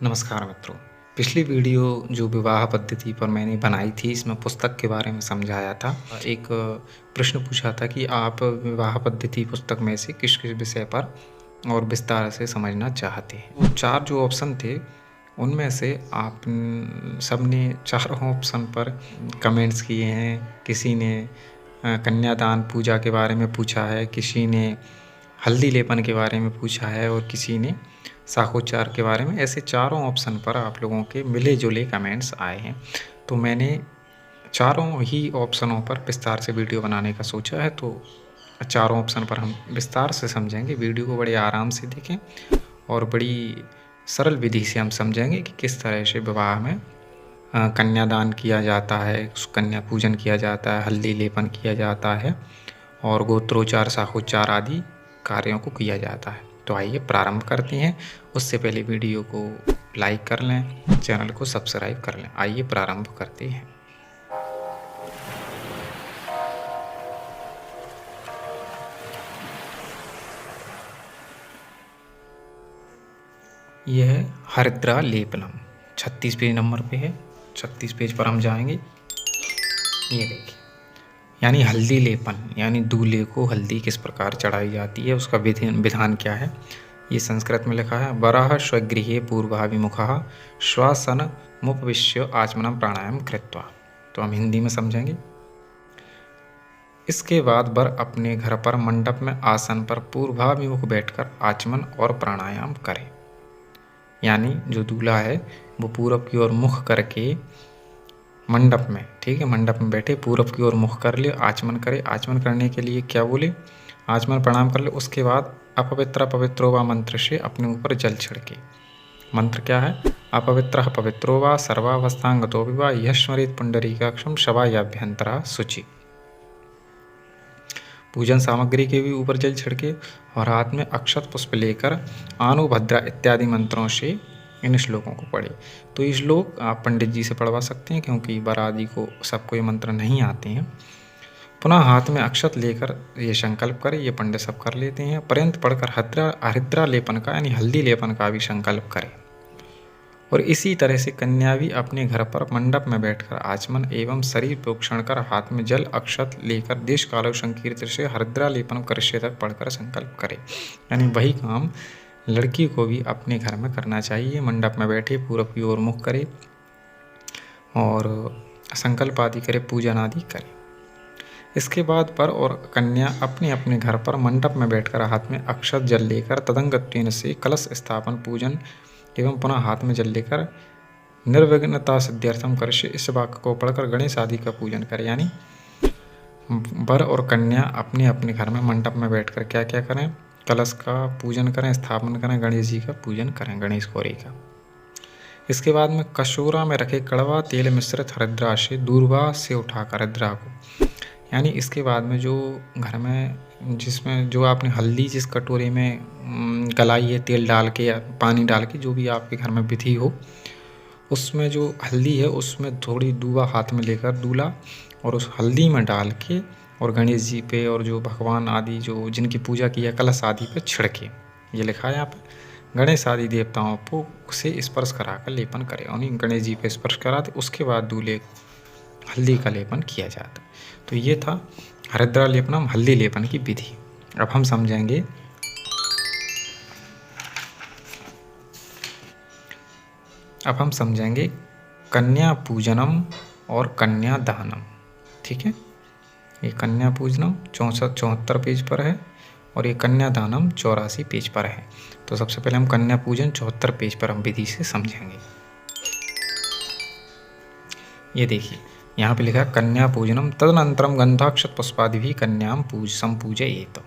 नमस्कार मित्रों। पिछली वीडियो जो विवाह पद्धति पर मैंने बनाई थी, इसमें पुस्तक के बारे में समझाया था। एक प्रश्न पूछा था कि आप विवाह पद्धति पुस्तक में से किस-किस विषय पर और विस्तार से समझना चाहते हैं। वो 4 जो ऑप्शन थे, उनमें से आप सबने चारों ऑप्शन पर कमेंट्स किए हैं। किसी ने कन्यादान पूजा के बारे में पूछा है, किसी ने हल्दी लेपन के बारे में पूछा है और किसी ने शाखोच्चार के बारे में। ऐसे चारों ऑप्शन पर आप लोगों के मिले-जुले कमेंट्स आए हैं। तो मैंने चारों ही ऑप्शनों पर विस्तार से वीडियो बनाने का सोचा है, तो चारों ऑप्शन पर हम विस्तार से समझेंगे। वीडियो को बड़े आराम से देखें और बड़ी सरल विधि से हम समझेंगे कि किस तरह से विवाह में कन्यादान किया जाता है, कन्या पूजन किया जाता है, हल्दी लेपन किया जाता है और गोत्रोच्चार, शाखोच्चार आदि कार्यों को किया जाता है। तो आइए प्रारंभ करते हैं। उससे पहले वीडियो को लाइक कर लें, चैनल को सब्सक्राइब कर लें। आइए प्रारंभ करते हैं। यह है हरिद्रा लेपनम, 36 पेज नंबर पे है। 36 पेज पर हम जाएंगे। ये देखिए, यानी हल्दी लेपन, यानी दूल्हे को हल्दी किस प्रकार चढ़ाई जाती है, उसका विधान क्या है। ये संस्कृत में लिखा है। वरः स्वगृहे पूर्वाभिमुखः श्वासनमुपविश्य आचमनं प्राणायाम कृत्वा। तो हम हिंदी में समझेंगे। इसके बाद वर अपने घर पर मंडप में आसन पर पूर्वाभिमुख बैठकर आचमन और प्राणायाम करे। यानी जो दूल्हा है वो पूर्व की ओर मुख करके मंडप में, ठीक है, मंडप में बैठे पूर्व की ओर मुख कर ले, आचमन करे। आचमन करने के लिए क्या बोले, आचमन प्रणाम कर ले। उसके बाद अपवित्र पवित्रो वा मंत्र से अपने ऊपर जल छिड़के। मंत्र क्या है, अपवित्र पवित्रो वा सर्वावस्थांगतो विवा यह स्मरित पुंडरीकाक्षम शवायाभ्यंतरा शुचि। पूजन सामग्री के भी ऊपर जल छिड़के और हाथ में अक्षत पुष्प लेकर आनुभद्रा इत्यादि मंत्रों से इन श्लोकों को पढ़े। तो ये श्लोक आप पंडित जी से पढ़वा सकते हैं, क्योंकि बाराती को सबको ये मंत्र नहीं आते हैं। पुनः हाथ में अक्षत लेकर ये संकल्प करें। ये पंडित सब कर लेते हैं। पर्यंत पढ़कर हरिद्रा लेपन का यानी हल्दी लेपन का भी संकल्प करें। और इसी तरह से कन्या भी अपने घर पर मंडप में बैठकर आचमन एवं शरीर प्रोक्षण कर हाथ में जल अक्षत लेकर देश काल संकीर्तन से हरिद्रा लेपन करिष्ये तक पढ़कर संकल्प करे। यानी वही काम लड़की को भी अपने घर में करना चाहिए। मंडप में बैठे पूर्व की ओर मुख करे और संकल्प आदि करे, पूजन आदि करे। इसके बाद वर और कन्या अपने अपने घर पर मंडप में बैठकर हाथ में अक्षत जल लेकर तदंगत्वेन से कलश स्थापन पूजन एवं पुनः हाथ में जल लेकर निर्विघ्नता सिद्ध्यर्थम करिष्ये, इस वाक्य को पढ़कर गणेश आदि का पूजन करे। यानी वर और कन्या अपने अपने घर में मंडप में बैठकर क्या क्या करें, कलश का पूजन करें, स्थापन करें, गणेश जी का पूजन करें, गणेश गौरी का। इसके बाद में कशोरा में रखे कड़वा तेल मिश्रित हरिद्रा से दूरबा से उठाकर हरिद्रा को, यानी इसके बाद में जो घर में जिसमें जो आपने हल्दी जिस कटोरे में गलाई है तेल डाल के या पानी डाल के, जो भी आपके घर में विधि हो, उसमें जो हल्दी है उसमें थोड़ी दूबा हाथ में लेकर दूल्हा और उस हल्दी में डाल के और गणेश जी पे और जो भगवान आदि जो जिनकी पूजा की है कलश आदि पे छिड़के। ये लिखा है यहाँ पे, गणेश आदि देवताओं को से स्पर्श कराकर लेपन करे। और गणेश जी पे स्पर्श कराते, उसके बाद दूल्हे हल्दी का लेपन किया जाता। तो ये था हरिद्रा लेपनम, हल्दी लेपन की विधि। अब हम समझेंगे कन्या पूजनम और कन्या दानम। ठीक है, ये कन्या पूजनम 74 पेज पर है और ये कन्या दानम 84 पेज पर है। तो सबसे पहले हम कन्या पूजन 74 पेज पर हम विधि से समझेंगे। ये देखिए, यहाँ पे लिखा है कन्या पूजनम तदनंतरम गंधाक्षत पुष्पादि भी कन्याम संपूजयेत।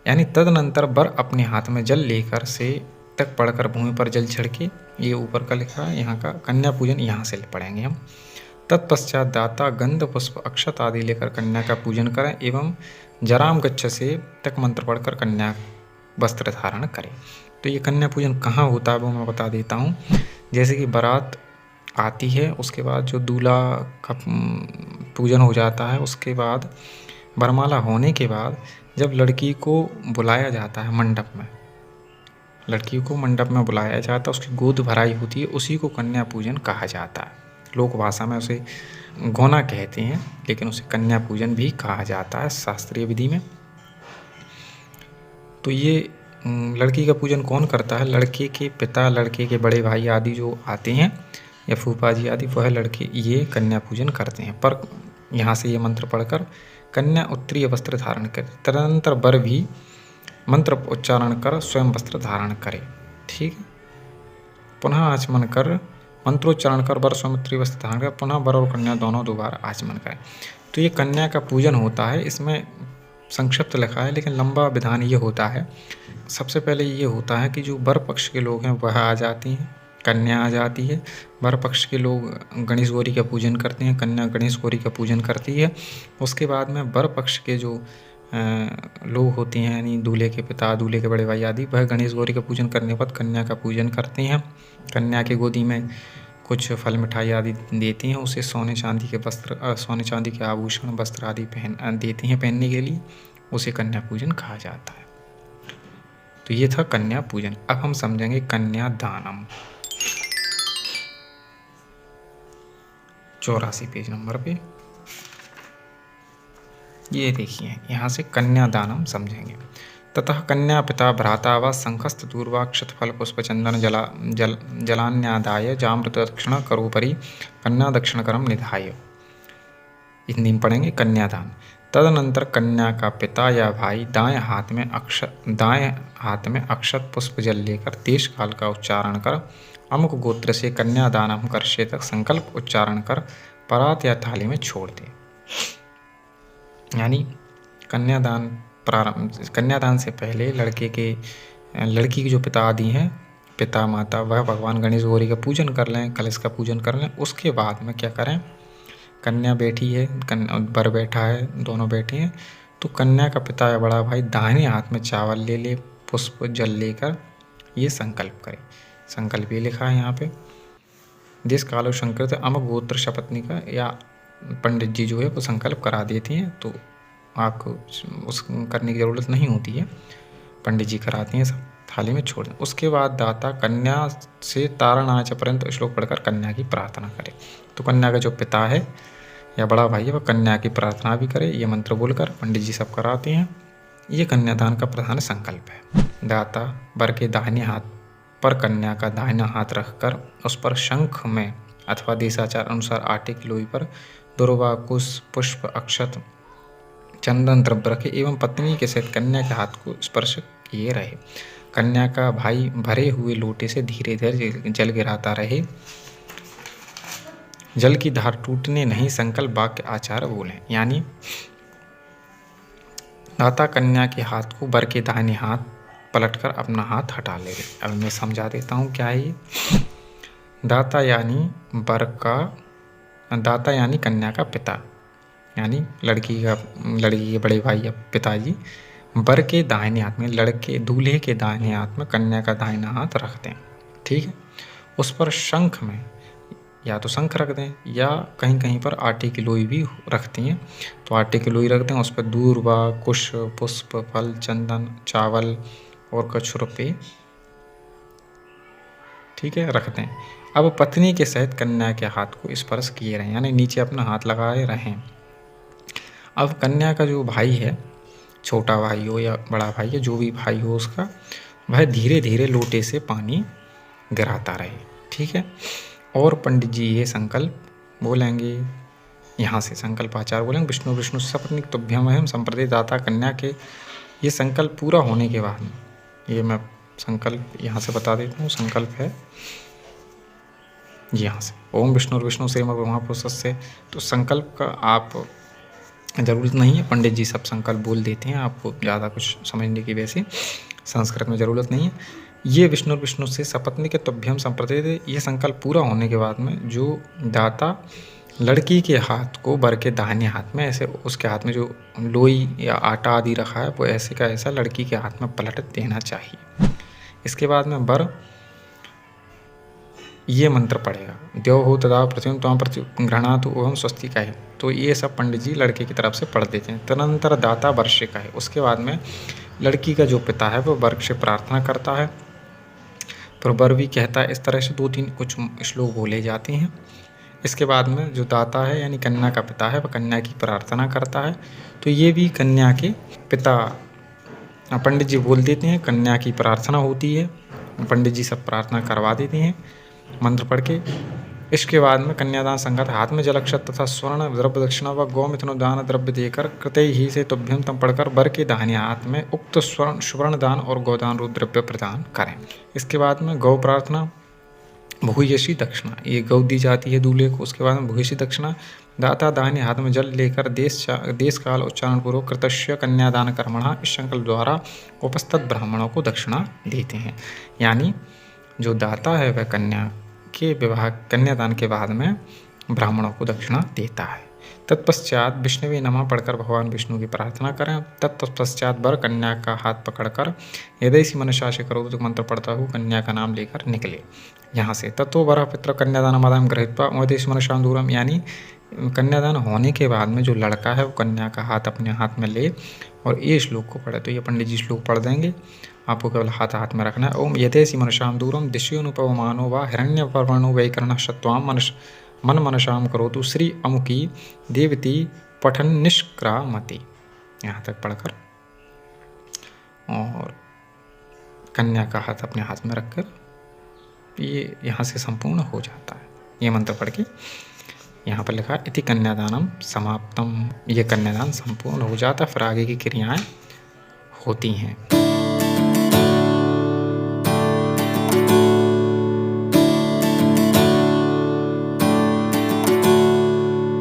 यानी तदनंतर वर अपने हाथ में जल लेकर से तक पढ़कर भूमि पर जल छिड़के। ये ऊपर का लिखा है, यहाँ का कन्या पूजन यहाँ से पढ़ेंगे हम। तत्पश्चात दाता गंध पुष्प अक्षत आदि लेकर कन्या का पूजन करें एवं जराम गच्छ से तक मंत्र पढ़कर कन्या वस्त्र धारण करें। तो ये कन्या पूजन कहाँ होता है वो मैं बता देता हूँ। जैसे कि बारात आती है, उसके बाद जो दूल्हा का पूजन हो जाता है, उसके बाद वरमाला होने के बाद जब लड़की को बुलाया जाता है मंडप में, लड़की को मंडप में बुलाया जाता है, उसकी गोद भराई होती है, उसी को कन्या पूजन कहा जाता है। लोक भाषा में उसे गौना कहते हैं, लेकिन उसे कन्या पूजन भी कहा जाता है शास्त्रीय विधि में। तो ये लड़की का पूजन कौन करता है? लड़के के पिता, लड़के के बड़े भाई आदि जो आते हैं या फूफा जी आदि, वह लड़के ये कन्या पूजन करते हैं। पर यहाँ से ये मंत्र पढ़कर कन्या उत्तरीय वस्त्र धारण करे, तदनंतर वर भी मंत्र उच्चारण कर स्वयं वस्त्र धारण करे। ठीक है। पुनः आचमन कर, मंत्रोच्चारण कर वर स्वयं उत्तरीय वस्त्र धारण कर, पुनः वर और कन्या दोनों दोबारा आचमन करें। तो ये कन्या का पूजन होता है। इसमें संक्षिप्त लिखा है, लेकिन लंबा विधान ये होता है। सबसे पहले ये होता है कि जो वर पक्ष के लोग हैं वह आ जाती हैं, कन्या आ जाती है। वर पक्ष के लोग गणेश गौरी का पूजन करते हैं, कन्या गणेश गौरी का पूजन करती है। उसके बाद में वर पक्ष के जो लोग होते हैं, यानी दूल्हे के पिता, दूल्हे के बड़े भाई आदि, वह गणेश गौरी का पूजन करने के बाद कन्या का पूजन करते हैं। कन्या की गोदी में कुछ फल मिठाई आदि देते हैं, उसे सोने चांदी के वस्त्र, सोने चांदी के आभूषण, वस्त्र आदि देते हैं पहनने के लिए। उसे कन्या पूजन कहा जाता है। तो ये था कन्या पूजन। अब हम समझेंगे कन्यादानम। 84 पेज नंबर पे ये देखिए, यहाँ से कन्यादानम समझेंगे। ततः कन्या पिता भ्राता व शंखस्थ दूर्वाक्षत फल पुष्प चंदन जलान्यादाय जामृत दक्षिण करोपरि कन्या दक्षिण करम निधाय। हिंदी में पढ़ेंगे कन्यादान। तदनंतर कन्या का पिता या भाई दाएं हाथ में अक्षत पुष्प जल लेकर देश काल का उच्चारण कर अमुक गोत्र से कन्यादानम करशे तक संकल्प उच्चारण कर परात या थाली में छोड़ दे। यानी कन्यादान से पहले लड़की के जो पिता आदि हैं, पिता माता, वह भगवान गणेश गौरी का पूजन कर लें, कलश का पूजन कर लें। उसके बाद में क्या करें, कन्या बैठी है, वर बैठा है, दोनों बैठे हैं, तो कन्या का पिता या बड़ा भाई दाहिने हाथ में चावल ले ले, पुष्प जल लेकर ये संकल्प करे। संकल्प ये लिखा है यहाँ पे, देश कालो संकृत अमुक गोत्र शपथनी का, या पंडित जी जो है वो संकल्प करा देते हैं, तो आपको उस करने की ज़रूरत नहीं होती है, पंडित जी कराते हैं, सब थाली में छोड़ दें। उसके बाद दाता कन्या से तारणाच पर्यंत श्लोक पढ़कर कन्या की प्रार्थना करे। तो कन्या का जो पिता है या बड़ा भाई है वह कन्या की प्रार्थना भी करे, ये मंत्र बोलकर पंडित जी सब कराते हैं। ये कन्यादान का प्रधान संकल्प है। दाता वर के दाहिने हाथ पर कन्या का दाहिना हाथ रखकर उस पर शंख में अथवा देशाचार अनुसार आटे की लोई पर दुर्वा, कुश, पुष्प, अक्षत, चंदन द्रव्य रखे एवं पत्नी के सहित कन्या के हाथ को स्पर्श किए रहे। कन्या का भाई भरे हुए लोटे से धीरे धीरे जल गिराता रहे, जल की धार टूटने नहीं, संकल्प वाक्य आचार बोले। यानी दाता कन्या के हाथ को वर के दाहिने हाथ पलटकर अपना हाथ हटा ले। अब मैं समझा देता हूँ क्या है ये। दाता यानी कन्या का पिता, यानी लड़की के बड़े भाई या पिताजी वर के दाहिने हाथ में, दूल्हे के दाहिने हाथ में कन्या का दाहिना हाथ रखते हैं। ठीक है। उस पर शंख में या तो शंख रख दें या कहीं कहीं पर आटे की लोई भी रखती हैं, तो आटे की लोई रख दें, उस पर दूर्वा, कुश, पुष्प, फल, चंदन, चावल और कुछ रुपये, ठीक है, रख दें। अब पत्नी के सहित कन्या के हाथ को स्पर्श किए रहें, यानी नीचे अपना हाथ लगाए रहें। अब कन्या का जो भाई है, छोटा भाई हो या बड़ा भाई है, जो भी भाई हो उसका, वह धीरे धीरे लोटे से पानी गिराता रहे। ठीक है। और पंडित जी ये संकल्प बोलेंगे, यहाँ से संकल्प आचार बोलेंगे, विष्णु विष्णु सपत्नी तुभ्यम अहम संप्रति दाता कन्या के। ये संकल्प पूरा होने के बाद, ये मैं संकल्प यहाँ से बता देता हूँ। संकल्प है यहाँ से, ओम विष्णु विष्णु से महापुरुष से। तो संकल्प का आप ज़रूरत नहीं है, पंडित जी सब संकल्प बोल देते हैं, आपको ज़्यादा कुछ समझने की वैसे संस्कृत में ज़रूरत नहीं है। ये विष्णु से सपत्नी के तुभ्यम संप्रति, ये संकल्प पूरा होने के बाद में जो दाता लड़की के हाथ को वर के दाहिने हाथ में ऐसे, उसके हाथ में जो लोई या आटा आदि रखा है वो ऐसे का ऐसा लड़की के हाथ में पलट देना चाहिए। इसके बाद में वर ये मंत्र पढ़ेगा, देव हो तदा प्रतिम त्वां प्रति गृह्णातु ओहम स्वस्ति का है। तो ये सब पंडित जी लड़के की तरफ से पढ़ देते हैं। तदनंतर दाता वर्ष का है। उसके बाद में लड़की का जो पिता है वो वर्ष से प्रार्थना करता है फिर वर भी कहता है। इस तरह से 2-3 कुछ श्लोक बोले जाते हैं। इसके बाद में जो दाता है यानी कन्या का पिता है, वह कन्या की प्रार्थना करता है। तो ये भी कन्या के पिता पंडित जी बोल देते हैं, कन्या की प्रार्थना होती है। पंडित जी सब प्रार्थना करवा देते हैं मंत्र पढ़ के। इसके बाद में कन्यादान संगत हाथ में जलक्षत तथा स्वर्ण द्रव्य दक्षिणा व गौमिथुन दान द्रव्य देकर कृतय ही से तुभ्यम तम पढ़कर वर के दाहिने हाथ में उक्त स्वर्ण दान और गोदान रूप द्रव्य प्रदान करें। इसके बाद में गौ प्रार्थना, भूयसी दक्षिणा, ये गौ दी जाती है दूल्हे को। उसके बाद में भूयसी दक्षिणा, दाता दाहिने हाथ में जल लेकर देश काल उच्चारण पूर्वक कृतस्य कन्यादान कर्मणा इस संकल्प द्वारा उपस्थित ब्राह्मणों को दक्षिणा देते हैं। यानी जो दाता है वह कन्या के विवाह कन्यादान के बाद में ब्राह्मणों को दक्षिणा देता है। तत्पश्चात विष्णुवे नमः पढ़कर भगवान विष्णु की प्रार्थना करें। तत्पश्चात वर कन्या का हाथ पकड़कर हृदय से मनसा से करो तो मंत्र पढ़ता हूँ कन्या का नाम लेकर निकले यहाँ से। तत्व वर पितर कन्यादान मादाम गृहीत्वा उदेश मनसाम दूरम, यानी कन्यादान होने के बाद में जो लड़का है वो कन्या का हाथ अपने हाथ में ले और ये श्लोक को पढ़े। तो ये पंडित जी श्लोक पढ़ देंगे, आपको केवल हाथ में रखना है। ओम यथेसी मनसाम दूरम दिश्योनुपवमानो व हिरण्यपर्वणो वैकर्ण शत्वाम मन मनसाम करोतु श्री अमुकी देवती पठन निष्क्रामति, यहाँ तक पढ़कर और कन्या का हाथ अपने हाथ में रखकर ये यहाँ से संपूर्ण हो जाता है। ये मंत्र पढ़ के यहाँ पर लिखा इति कन्यादानम समाप्तम, ये कन्यादान संपूर्ण हो जाता है। फिर आगे की क्रियाएं होती हैं।